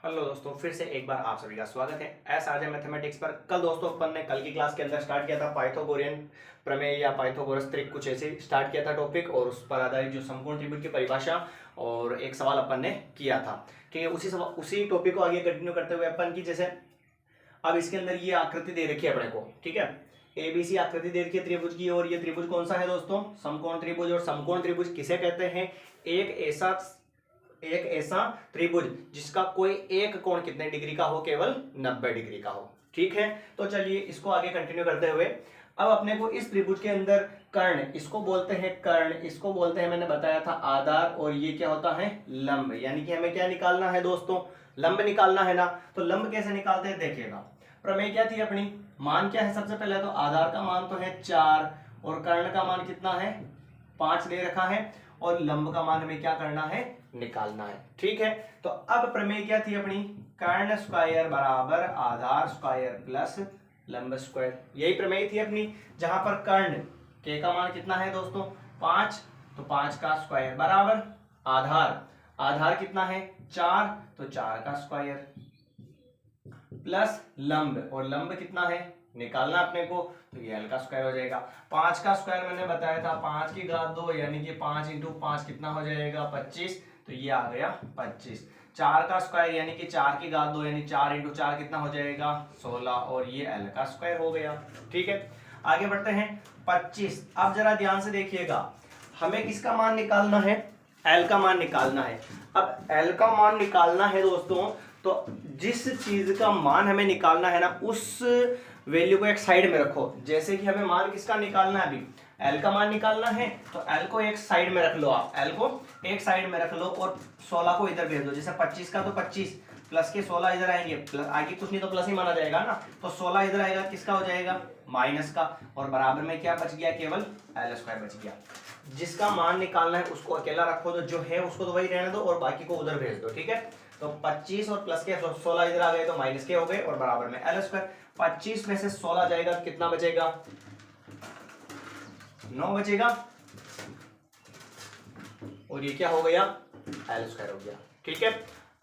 Hello दोस्तों, फिर से एक बार आप सभी का स्वागत है एस आर जे मैथमेटिक्स पर। कल दोस्तों अपन ने कल की क्लास के अंदर स्टार्ट किया था पाइथागोरियन प्रमेय या पाइथागोरस त्रिक, कुछ ऐसे स्टार्ट किया था टॉपिक, और उस पर आधारित जो समकोण त्रिभुज की परिभाषा और एक सवाल अपन ने किया था। ठीक है, उसी टॉपिक को आगे कंटिन्यू करते हुए अपन की जैसे अब इसके अंदर ये आकृति दे रखी है अपने को। ठीक है, एबीसी आकृति दे रखी है त्रिभुज की, और ये त्रिभुज कौन सा है दोस्तों? समकोण त्रिभुज। और समकोण त्रिभुज किसे कहते हैं? एक ऐसा त्रिभुज जिसका कोई एक कोण कितने डिग्री का हो? केवल 90 डिग्री का हो। ठीक है, तो चलिए इसको आगे कंटिन्यू करते हुए अब अपने को इस त्रिभुज के अंदर कर्ण, इसको बोलते हैं कर्ण, इसको बोलते हैं, मैंने बताया था, आधार, और ये क्या होता है? लंब। यानी कि हमें क्या निकालना है दोस्तों? लंब निकालना है ना। तो लंब कैसे निकालते हैं देखिएगा। प्रमेय क्या थी अपनी? मान क्या है? सबसे पहले तो आधार का मान तो है 4 और कर्ण का मान कितना है? 5 दे रखा है, और लंब का मान हमें क्या करना है? निकालना है। ठीक है, तो अब प्रमेय क्या थी अपनी? कर्ण स्क्वायर बराबर आधार स्क्वायर प्लस लंब स्क्वायर। यही प्रमेय थी अपनी, जहां पर कर्ण के का मान कितना है दोस्तों? 5, तो 5 का स्क्वायर बराबर आधार, आधार कितना है? 4, तो 4 का स्क्वायर प्लस लंब, और लंब कितना है निकालना अपने को, तो ये l का स्क्वायर हो जाएगा। 5 का स्क्वायर मैंने बताया था 5 की घात 2, यानी कि 5 इंटू 5 कितना हो जाएगा? 25, तो ये आ गया 25। 4 का स्क्वायर यानी कि 4 की घात 2, यानी 4 इंटू 4 कितना हो जाएगा? 16, और ये l का स्क्वायर हो गया। ठीक है, आगे बढ़ते हैं। 25, अब जरा ध्यान से देखिएगा, हमें किसका मान निकालना है? l का मान निकालना है। अब l का मान निकालना है दोस्तों, तो जिस चीज का मान हमें निकालना है ना, उस वैल्यू को एक साइड में रखो। जैसे कि हमें मान किसका निकालना है? अभी l का मान निकालना है, तो l को एक साइड में रख लो। आप l को एक साइड में रख लो और 16 को इधर भेज दो। जैसे 25 का तो 25 प्लस के 16 इधर आएंगे, प्लस आगे कुछ नहीं तो प्लस ही माना जाएगा ना, तो 16 इधर आएगा, किसका हो जाएगा? माइनस का, और बराबर में क्या बच गया? केवल l स्क्वायर बच गया। जिसका मान निकालना है उसको अकेला रखो, तो जो है उसको तो वही रहने दो और बाकी को उधर भेज दो। ठीक है, तो 25 और प्लस के 16 इधर आ गए तो माइनस के हो गए, और बराबर में l स्क्वायर। 25 में से 16 जाएगा, कितना बचेगा? 9 बचेगा, और ये क्या हो गया? l स्क्वायर हो गया। ठीक है,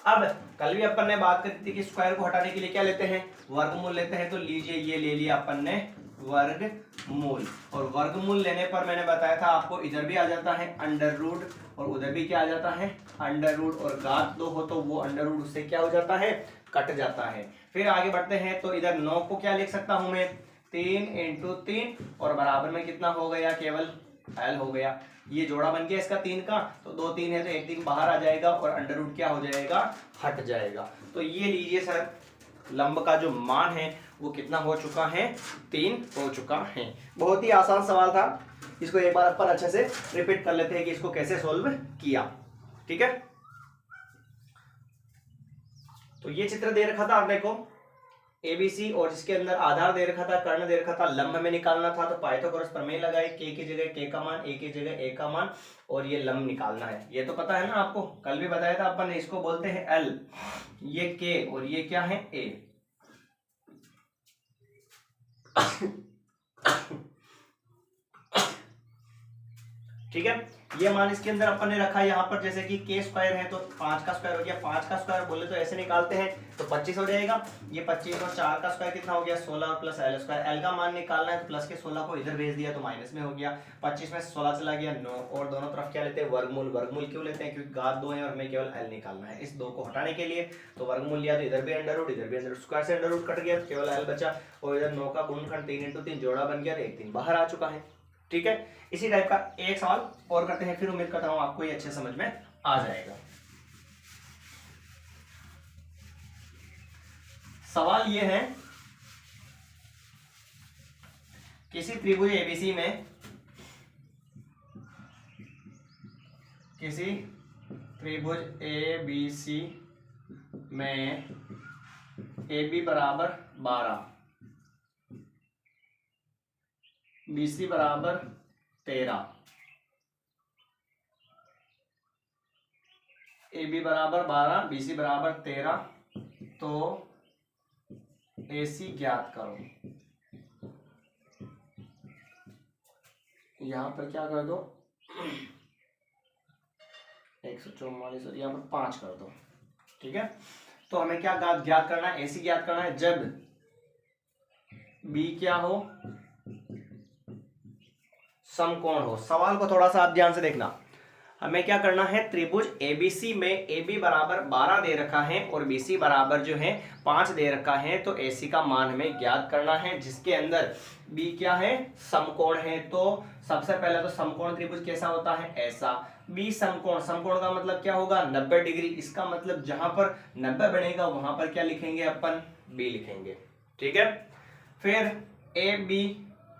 अब कल भी अपन ने बात करी थी कि स्क्वायर को हटाने के लिए क्या लेते हैं? वर्गमूल लेते हैं। तो लीजिए, ये ले लिया अपन ने वर्गमूल, और वर्गमूल लेने पर मैंने बताया था आपको इधर भी आ जाता है अंडर रूट, और उधर भी क्या आ जाता है? अंडर रूट, और घात 2 हो तो वो अंडर रूट उससे क्या हो जाता है? कट जाता है। फिर आगे बढ़ते हैं, तो इधर 9 को क्या लिख सकता हूं मैं? 3 इंटू 3, और बराबर में कितना हो गया? केवल l हो गया। ये जोड़ा बन गया इसका 3 का, तो 2 3 है तो 1 3 बाहर आ जाएगा, और अंडर रूट क्या हो जाएगा? हट जाएगा। तो ये लीजिए सर, लंब का जो मान है वो कितना हो चुका है? 3 हो चुका है। बहुत ही आसान सवाल था, इसको एक बार अपन अच्छे से रिपीट कर लेते हैं कि इसको कैसे सोल्व किया। ठीक है, तो ये चित्र दे रखा था आपने को एबीसी, और जिसके अंदर आधार दे रखा था, कर्ण दे रखा था, लंब हमें निकालना था। तो पाइथागोरस प्रमेय लगाए, के की जगह के का मान, ए की जगह ए का मान, और ये लंब निकालना है। ये तो पता है ना आपको, कल भी बताया था अपन ने। इसको बोलते हैं एल, ये के, और ये क्या है? ए। ठीक है, ये मान इसके अंदर अपन ने रखा है यहाँ पर, जैसे कि के स्क्वायर है तो 5 का स्क्वायर हो गया। 5 का स्क्वायर बोले तो ऐसे निकालते हैं, तो 25 हो जाएगा। ये 25 और 4 का स्क्वायर कितना हो गया? 16 प्लस l स्क्वायर। l का मान निकालना है, तो प्लस के 16 को इधर भेज दिया तो माइनस में हो गया। 25 में 16 चला गया 9, और दोनों तरफ क्या लेते हैं? वर्गमूल। वर्गमूल क्यों लेते हैं? क्योंकि घात 2 है और हमें केवल l निकालना है। इस 2 को हटाने के लिए तो वर्गमूल लिया, तो इधर भी अंडर रूट, इधर भी अंडर रूट, स्क्वायर से अंडर रूट कट गया तो केवल l बचा, और इधर 9 का गुणनखंड 3 इंटू 3 जोड़ा बन गया, तो 1 3 बाहर आ चुका है। ठीक है, इसी टाइप का एक सवाल और करते हैं, फिर उम्मीद करता हूं आपको ये अच्छे समझ में आ जाएगा। सवाल ये है, किसी त्रिभुज एबीसी में, किसी त्रिभुज एबीसी में AB बराबर 12, BC बराबर 13, AB बराबर 12, BC बराबर 13, तो AC ज्ञात करो। यहां पर क्या कर दो? 144, यहाँ पर 5 कर दो। ठीक है, तो हमें क्या ज्ञात करना है, AC ज्ञात करना है जब B क्या हो, समकोण हो। सवाल को थोड़ा सा आप ध्यान से देखना। हमें क्या करना है, त्रिभुज ABC में AB बराबर 12 दे रखा है और BC बराबर जो है 5 दे रखा है, तो AC का मान हमें ज्ञात करना है, जिसके अंदर B क्या है, समकोण है। तो सबसे पहले तो समकोण त्रिभुज कैसा होता है, ऐसा। B समकोण, समकोण का मतलब क्या होगा, 90 डिग्री। इसका मतलब जहां पर 90 बनेगा वहां पर क्या लिखेंगे अपन, B लिखेंगे। ठीक है, फिर AB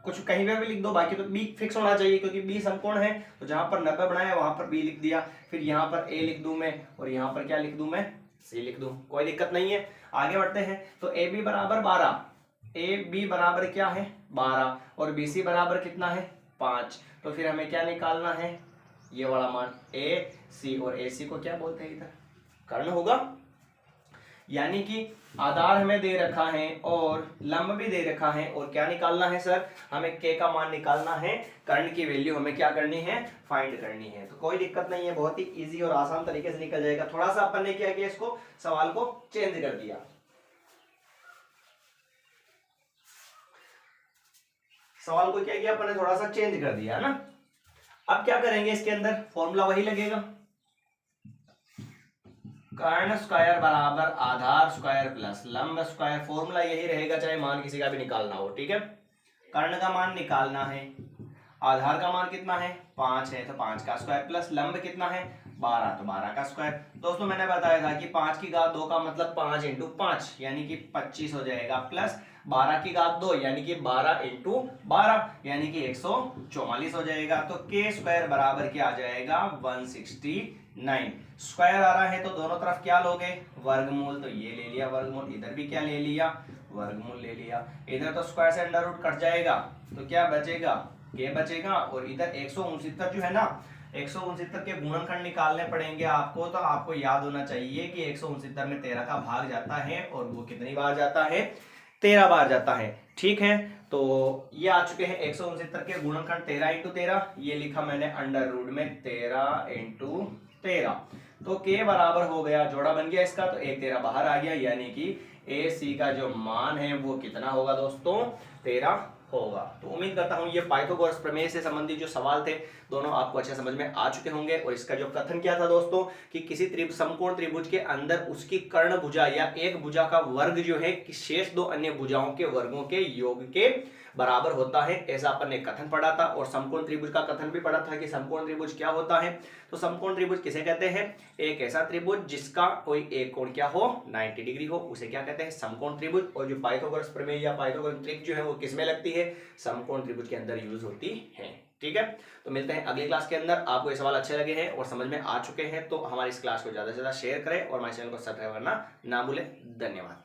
कुछ कहीं पे भी लिख दो, बाकी तो बी फिक्स होना चाहिए, क्योंकि बी समकोण है, तो जहां पर 90 बनाया वहां पर बी लिख दिया। फिर यहाँ पर ए लिख दूं मैं, और यहाँ पर क्या लिख दूं मैं, सी लिख दूं, कोई दिक्कत नहीं है। आगे बढ़ते हैं। तो ए बी बराबर 12, ए बी बराबर क्या है 12, और बी सी बराबर कितना है 5। तो फिर हमें क्या निकालना है, ये वाला मान ए सी, और ए सी को क्या बोलते हैं इधर, कर्ण होगा। यानी कि आधार हमें दे रखा है और लंब भी दे रखा है, और क्या निकालना है सर, हमें के का मान निकालना है, कर्ण की वैल्यू हमें क्या करनी है, फाइंड करनी है। तो कोई दिक्कत नहीं है, बहुत ही इजी और आसान तरीके से निकल जाएगा। थोड़ा सा अपन ने क्या किया, इसको सवाल को चेंज कर दिया। सवाल को क्या किया अपन ने, थोड़ा सा चेंज कर दिया ना। अब क्या करेंगे, इसके अंदर फॉर्मूला वही लगेगा, कर्ण स्क्वायर बराबर आधार स्क्वायर प्लस लंब स्क्वायर। फॉर्मूला यही रहेगा, चाहे मान किसी का भी निकालना हो। ठीक है, कर्ण का मान निकालना है, आधार का मान कितना है 5 है, तो 5 का स्क्वायर, प्लस लंब कितना है 12, तो 12 का स्क्वायर। दोस्तों मैंने बताया था कि 5 की घात 2 का मतलब 5 इंटू 5 यानी कि 25 हो जाएगा, प्लस 12 की घात 2 यानी कि 12 इंटू 12 यानी कि 144 हो जाएगा। तो के स्क्वायर बराबर क्या आ जाएगा 169। स्क्वायर आ रहा है तो दोनों तरफ क्या लोगे, वर्गमूल। तो ये ले लिया वर्गमूल, इधर भी क्या ले लिया, वर्गमूल ले लिया। इधर तो स्क्वायर से अंडर रूट कट जाएगा, तो क्या बचेगा, के बचेगा। और इधर 169 जो है ना, 169 के गुणनखंड निकालने पड़ेंगे आपको। तो आपको याद होना चाहिए कि 169 में 13 का भाग जाता है, और वो कितनी बार जाता है, 13 बार जाता है। ठीक है, तो ये आ चुके हैं 169 के गुणनखंड 13 इंटू 13, ये लिखा मैंने अंडर रूट में 13 इंटू 13। तो के बराबर हो गया, जोड़ा बन गया इसका, तो 1 13 बाहर आ गया, यानी कि ए सी का जो मान है वो कितना होगा दोस्तों, 13 होगा। तो उम्मीद करता हूं ये पाइथागोरस प्रमेय से संबंधित जो सवाल थे दोनों आपको अच्छे समझ में आ चुके होंगे। और इसका जो कथन क्या था दोस्तों, कि किसी समकोण त्रिभुज के अंदर उसकी कर्ण भुजा या एक भुजा का वर्ग जो है कि शेष दो अन्य भुजाओं के वर्गों के योग के बराबर होता है, ऐसा अपन ने कथन पढ़ा था। और समकोण त्रिभुज का कथन भी पढ़ा था कि समकोण त्रिभुज क्या होता है। तो समकोण त्रिभुज किसे कहते हैं, एक ऐसा त्रिभुज जिसका कोई एक कोण क्या हो 90 डिग्री हो, उसे क्या कहते हैं समकोण त्रिभुज। और जो पाइथागोरस प्रमेय या पाइथागोरस ट्रिक जो है वो किसमें लगती है, समकोण त्रिभुज के अंदर यूज होती है। ठीक है, तो मिलते हैं अगली क्लास के अंदर। आपको ये सवाल अच्छे लगे हैं और समझ में आ चुके हैं तो हमारी इस क्लास को ज्यादा से ज्यादा शेयर करें और हमारे चैनल को सब्सक्राइब करना ना भूलें। धन्यवाद।